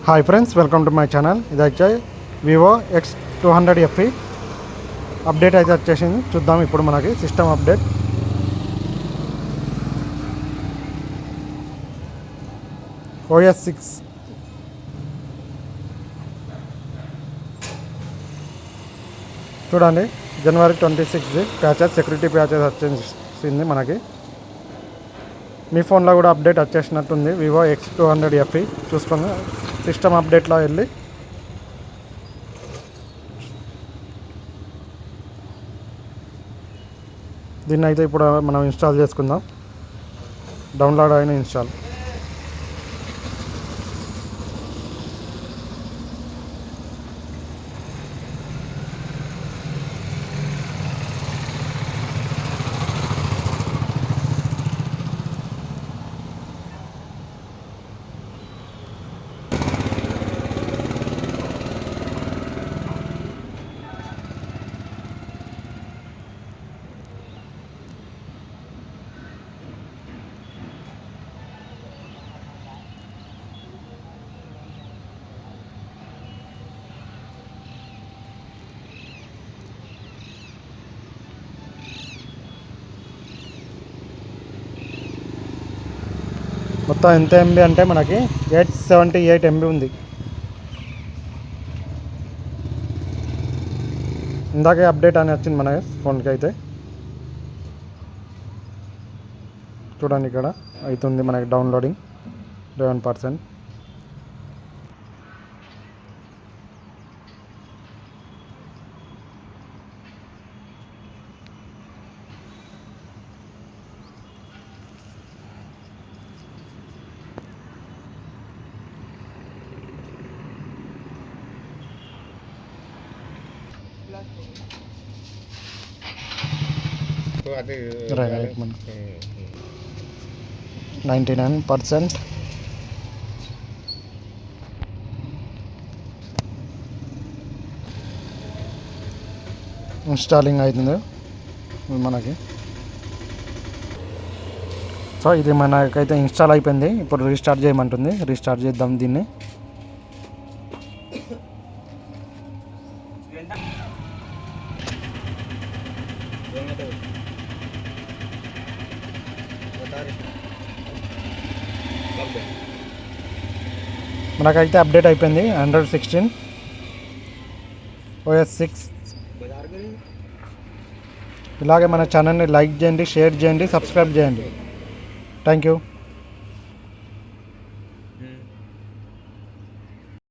Hi friends, welcome to my channel. ఇది వచ్చే Vivo X200 FE update అయితే వచ్చేసింది. చూద్దాం ఇప్పుడు మనకి సిస్టమ్ అప్డేట్. OS 6 చూడండి, January 26 ప్యాచెస్, సెక్యూరిటీ ప్యాచెస్ వచ్చేసింది మనకి. మీ ఫోన్లో కూడా అప్డేట్ వచ్చేసినట్టుంది. వివో X200 FE చూసుకొని సిస్టమ్ అప్డేట్లో వెళ్ళి దీన్ని అయితే ఇప్పుడు మనం ఇన్స్టాల్ చేసుకుందాం. డౌన్లోడ్ అయిన ఇన్స్టాల్. మొత్తం ఎంత ఎంబీ అంటే మనకి 878 MB ఉంది. ఇందాకే అప్డేట్ అని వచ్చింది మన ఫోన్కి. అయితే చూడండి, ఇక్కడ అవుతుంది మనకి డౌన్లోడింగ్ 11%. అది 99% ఇన్స్టాలింగ్ అవుతుంది మనకి. సో ఇది మనకైతే ఇన్స్టాల్ అయిపోయింది. ఇప్పుడు రీస్టార్ట్ చేయమంటుంది. రీస్టార్ట్ చేద్దాం దీన్ని. మనకైతే అప్డేట్ అయిపోయింది. Android 16 OS 6. ఇలాగే మన ఛానల్ని లైక్ చేయండి, షేర్ చేయండి, సబ్స్క్రైబ్ చేయండి. Thank you.